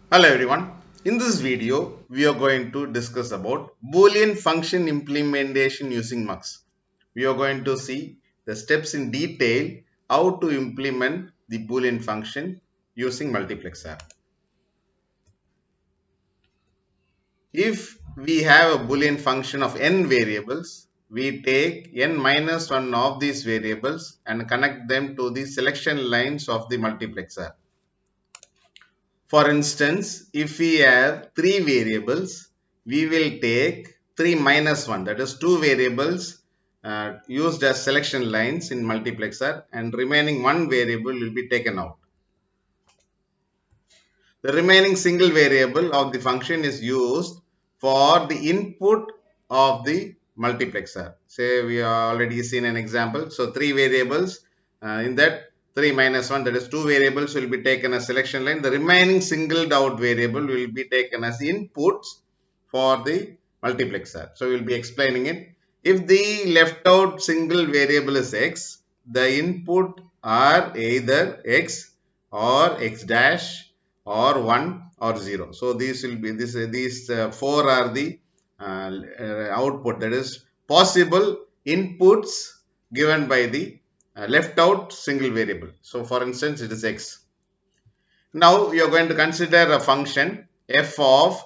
Hello everyone. In this video, we are going to discuss about Boolean function implementation using mux. We are going to see the steps in detail how to implement the Boolean function using multiplexer. If we have a Boolean function of n variables, we take n minus 1 of these variables and connect them to the selection lines of the multiplexer. For instance, if we have three variables, we will take 3 minus 1, that is two variables used as selection lines in multiplexer, and remaining one variable will be taken out. The remaining single variable of the function is used for the input of the multiplexer. Say we have already seen an example. So three variables, in that 3 minus 1, that is two variables will be taken as selection line. The remaining singled out variable will be taken as inputs for the multiplexer. So we will be explaining it. If the left out single variable is x, the input are either x or x dash or 1 or 0. So these will be these four are the output, that is possible inputs given by the left out single variable. So for instance, it is x. Now you are going to consider a function f of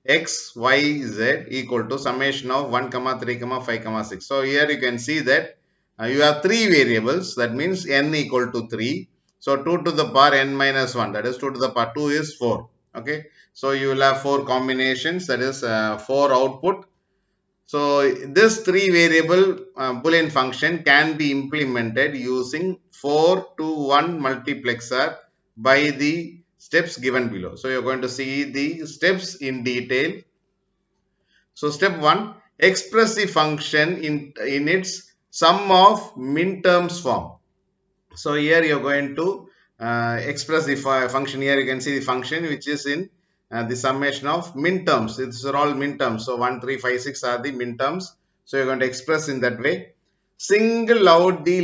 x, y, z equal to summation of 1, 3, 5, 6. So here you can see that you have three variables. That means n equal to 3. So 2 to the power n minus 1, that is 2 to the power 2 is 4. Okay. So you will have four combinations, that is 4 output. So this three variable Boolean function can be implemented using 4 to 1 multiplexer by the steps given below. So you're going to see the steps in detail. So step 1, express the function in its sum of minterms form. So here you're going to express the function. Here you can see the function which is in the summation of minterms. These are all minterms. So 1, 3, 5, 6 are the minterms. So you're going to express in that way. Single out the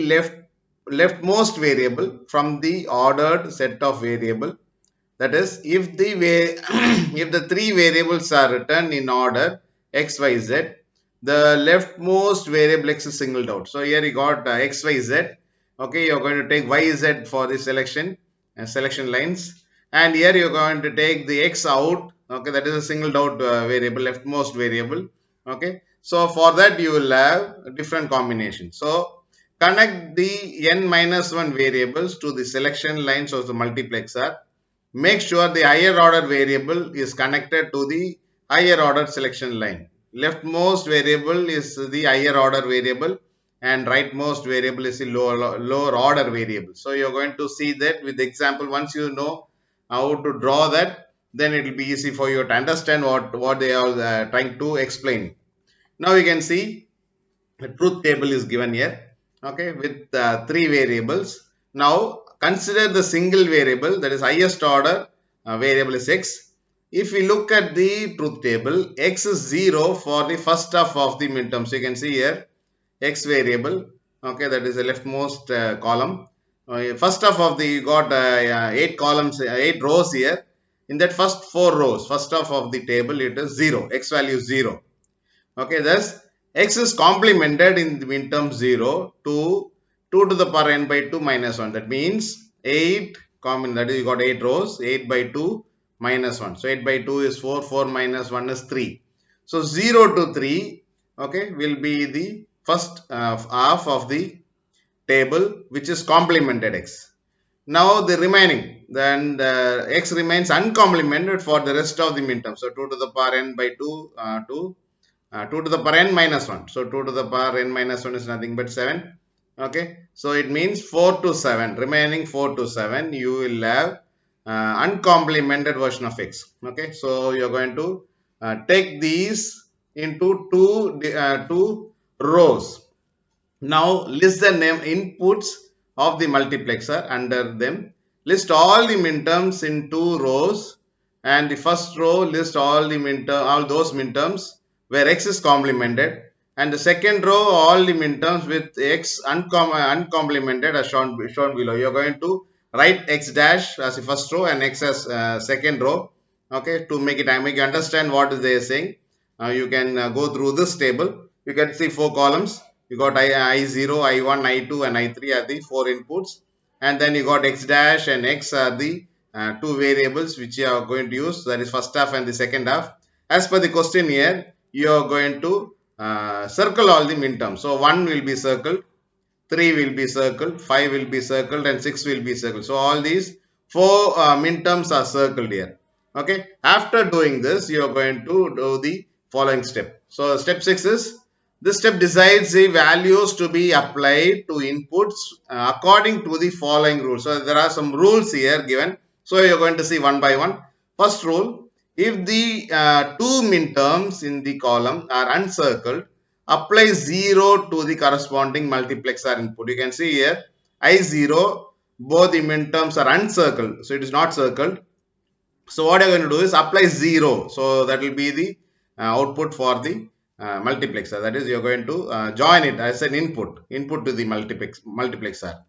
leftmost variable from the ordered set of variable. That is, if the if the three variables are written in order x, y, z, the leftmost variable x is singled out. So here you got x, y, z. Okay, you're going to take y, z for the selection and selection lines, and here you're going to take the x out. Okay, that is a singled out variable, leftmost variable. Okay, so for that you will have a different combination. So connect the n minus 1 variables to the selection lines of the multiplexer. Make sure the higher order variable is connected to the higher order selection line. Leftmost variable is the higher order variable and rightmost variable is the lower order variable. So you are going to see that with the example. Once you know how to draw that, then it will be easy for you to understand what they are trying to explain. Now you can see the truth table is given here, okay, with three variables. Now consider the single variable, that is highest order variable is x. If we look at the truth table, x is 0 for the first half of the midterm. So you can see here x variable, okay, that is the leftmost column. First half of the, you got 8 columns, 8 rows here. In that first 4 rows, first half of the table, it is 0, x value is 0. Okay, thus x is complemented in terms 0 to 2 to the power n by 2 minus 1. That means 8 common, that is you got 8 rows, 8 by 2 minus 1. So 8 by 2 is 4, 4 minus 1 is 3. So 0 to 3, okay, will be the first half of the table which is complemented x. Now the remaining, then the x remains uncomplemented for the rest of the midterm. So 2 to the power n by 2 to 2 to the power n minus 1. So 2 to the power n minus 1 is nothing but 7. Okay. So it means 4 to 7. Remaining 4 to 7, you will have uncomplemented version of x. Okay. So you are going to take these into two rows. Now list the name inputs of the multiplexer under them. List all the minterms in two rows, and the first row list all those minterms where x is complemented, and the second row all the minterms with x uncomplemented as shown below. You are going to write x dash as the first row and x as second row. Okay, to make you understand what they are saying, you can go through this table. You can see four columns. You got I0, I1, I2 and I3 are the four inputs, and then you got X dash and X are the two variables which you are going to use, that is first half and the second half. As per the question here, you are going to circle all the minterms. So 1 will be circled, 3 will be circled, 5 will be circled and 6 will be circled. So all these four minterms are circled here. Okay. After doing this, you are going to do the following step. So step 6 is, this step decides the values to be applied to inputs according to the following rules. So there are some rules here given. So you are going to see one by one. First rule, if the two minterms in the column are uncircled, apply 0 to the corresponding multiplexer input. You can see here I0, both the minterms are uncircled, so it is not circled. So what you are going to do is apply 0. So that will be the output for the multiplexer. That is, you are going to join it as an input to the multiplexer.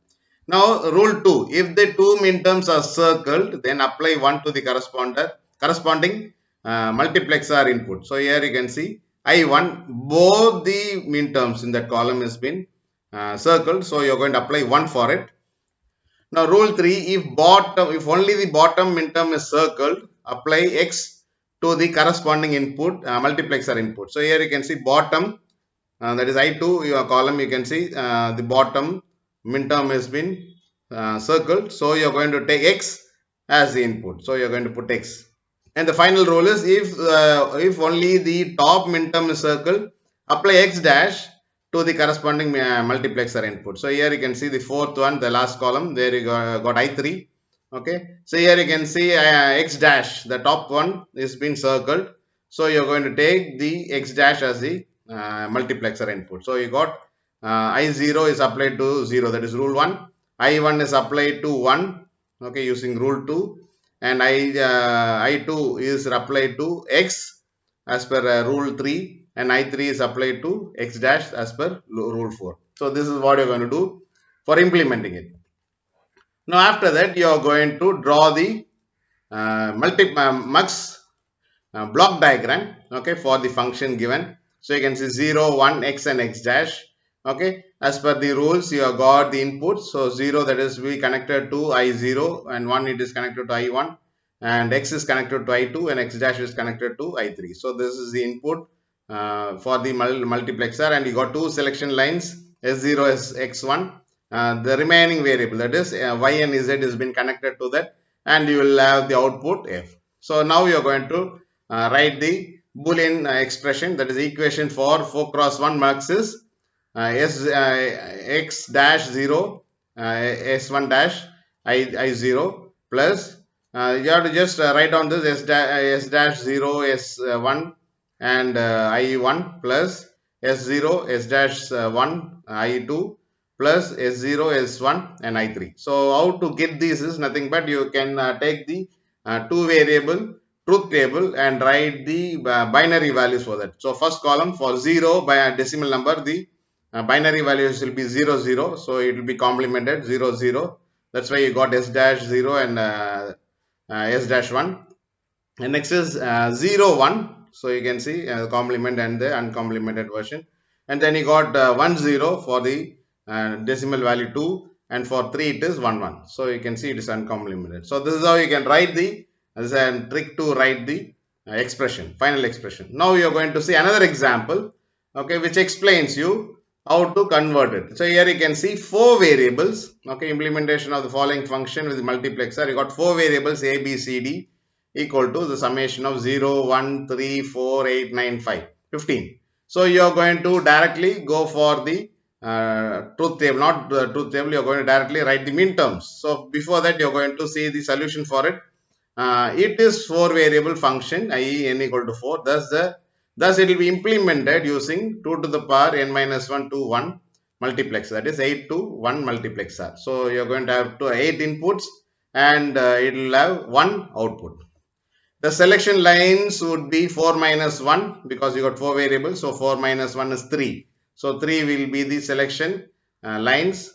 Now rule 2, if the two minterms are circled, then apply 1 to the corresponding multiplexer input. So here you can see I1, both the minterms in that column has been circled. So you are going to apply 1 for it. Now rule 3, if only the bottom minterm is circled, apply X to the corresponding input, multiplexer input. So here you can see bottom, that is I2, your column, you can see the bottom minterm has been circled. So you are going to take X as the input. So you are going to put X. And the final rule is, if only the top minterm is circled, apply X dash to the corresponding multiplexer input. So here you can see the fourth one, the last column, there you got I3. Okay. So here you can see X dash, the top one is been circled. So you're going to take the X dash as the multiplexer input. So you got I0 is applied to 0, that is rule 1. I1 is applied to 1, okay, using rule 2. And I2 is applied to X as per rule 3, and I3 is applied to X dash as per rule 4. So this is what you're going to do for implementing it. Now after that, you are going to draw the mux block diagram, okay, for the function given. So you can see 0, 1, X and X dash. Okay, as per the rules, you have got the input. So 0, that is be connected to I0, and 1 it is connected to I1, and X is connected to I2, and X dash is connected to I3. So this is the input for the multiplexer, and you got two selection lines, S0 as X1. The remaining variable, that is Y and Z, has been connected to that, and you will have the output F. So now you are going to write the Boolean expression, that is equation for 4 cross 1 mux is X dash 0 S1 dash I0 plus you have to just write down this S dash 0 S1 and I1 plus S0 S dash 1 I2 plus S0 S1 and I3. So how to get this is nothing but you can take the two variable truth table and write the binary values for that. So first column, for 0 by a decimal number, the binary values will be 0 0, so it will be complemented 0 0. That's why you got S dash 0 and S dash 1. And next is 0 1, so you can see complement and the uncomplemented version. And then you got 1 0 for the decimal value 2, and for 3 it is 1 1. So you can see it is uncomplemented. So this is how you can write the, this is a trick to write the expression, final expression. Now you are going to see another example, okay, which explains you how to convert it. So here you can see four variables, okay, implementation of the following function with the multiplexer. You got four variables A, B, C, D equal to the summation of 0, 1, 3, 4, 8, 9, 5, 15. So you are going to directly go for the truth table, not the truth table, you are going to directly write the minterms. So before that, you are going to see the solution for it. It is 4 variable function, i.e. n equal to 4. Thus it will be implemented using 2 to the power n minus 1 to 1 multiplexer, that is 8 to 1 multiplexer. So you are going to have 8 inputs, and it will have 1 output. The selection lines would be 4 minus 1, because you got 4 variables. So 4 minus 1 is 3. So 3 will be the selection lines.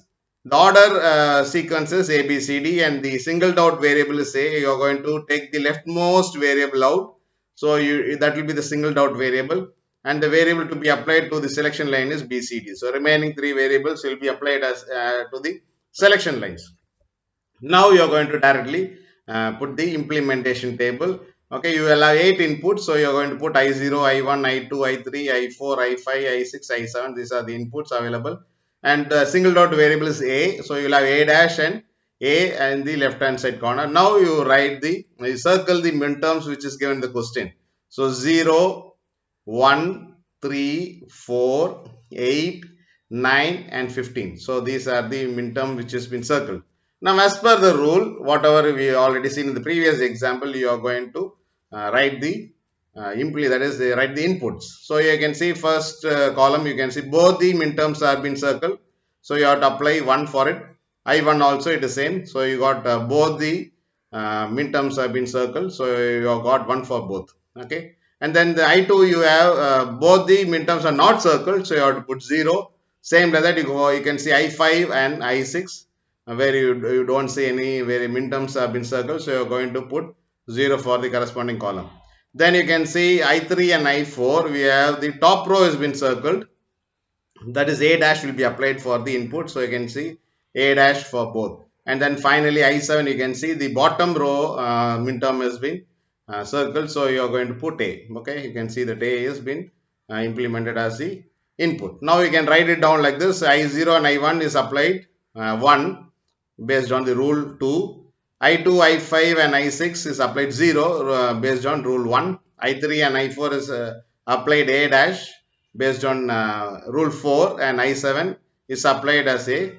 The order sequence is A, B, C, D, and the singled out variable is A. You are going to take the leftmost variable out. So that will be the singled out variable, and the variable to be applied to the selection line is B, C, D. So remaining three variables will be applied as to the selection lines. Now you are going to directly put the implementation table. Okay, you will have 8 inputs, so you are going to put I0, I1, I2, I3, I4, I5, I6, I7. These are the inputs available, and the singled out variable is A, so you will have A dash and A in the left hand side corner. Now you write you circle the minterms which is given in the question. So 0, 1, 3, 4, 8, 9 and 15. So these are the minterm which has been circled. Now, as per the rule, whatever we already seen in the previous example, you are going to write the that is write the inputs. So you can see first column, you can see both the minterms are been circled. So you have to apply 1 for it. I1 also it is same. So you got both the minterms have been circled. So you have got 1 for both. Okay. And then the I2 you have both the minterms are not circled. So you have to put 0. Same like that you can see I5 and I6 where you don't see any where minterms have been circled, so you're going to put 0 for the corresponding column. Then you can see I3 and I4, we have the top row has been circled, that is A dash will be applied for the input, so you can see A dash for both. And then finally I7 you can see the bottom row minterm has been circled, so you are going to put A. Okay, you can see that A has been implemented as the input. Now you can write it down like this. I0 and I1 is applied 1 based on the rule 2. I2, I5 and I6 is applied 0 based on rule 1. I3 and I4 is applied A dash based on rule 4, and I7 is applied as A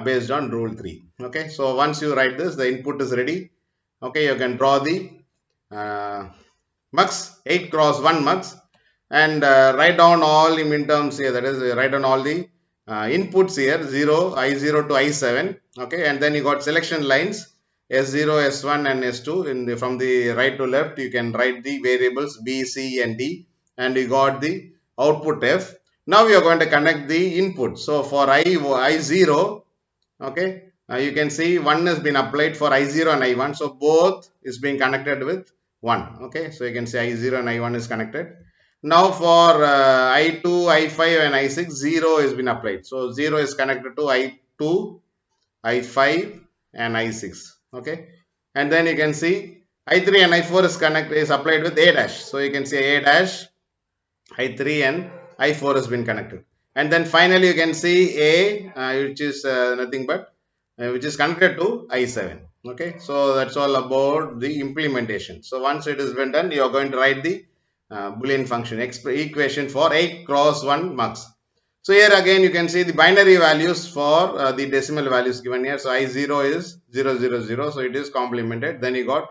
based on rule 3. Okay, so once you write this, the input is ready. Okay, you can draw the mux 8 cross 1 mux and write down all the minterms here, that is write down all the inputs here, 0, I0 to I7. Okay, and then you got selection lines S0, S1 and S2. From the right to left you can write the variables B, C and D, and you got the output F. Now we are going to connect the input. So for I0, okay, you can see 1 has been applied for I0 and I1, so both is being connected with 1. Okay, so you can say I0 and I1 is connected. Now for I2, I5 and I6, 0 has been applied. So 0 is connected to I2, I5 and I6. Okay, and then you can see I3 and I4 is applied with A dash. So you can see A dash, I3 and I4 has been connected. And then finally you can see A which is nothing but which is connected to I7. Okay, so that's all about the implementation. So once it is been done, you are going to write the Boolean function equation for 8 cross 1 mux. So here again you can see the binary values for the decimal values given here. So I0 is 000, so it is complemented. Then you got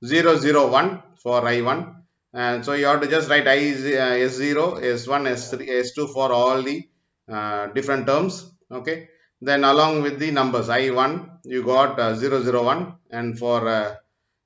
001 for I1, and so you have to just write S0, S1, S3, S2 for all the different terms. Okay, then along with the numbers I1 you got 001, and for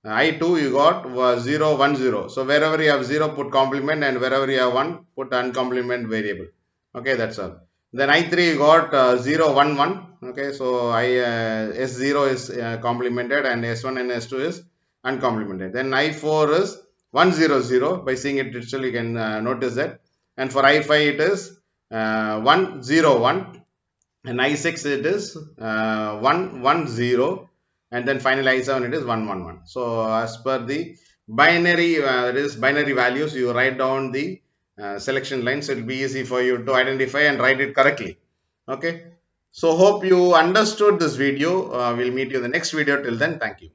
I2 you got 010. So wherever you have 0 put complement, and wherever you have 1 put uncomplement variable. Okay, that's all. Then I3 you got 011. Okay, so S0 is complemented and S1 and S2 is uncomplemented. Then I4 is 100. By seeing it itself you can notice that. And for I5 it is 101, and I6 it is 110, and then finally I7 it is 111. So as per the binary it is binary values, you write down the selection lines. It will be easy for you to identify and write it correctly. Okay, so hope you understood this video. We'll meet you in the next video. Till then, thank you.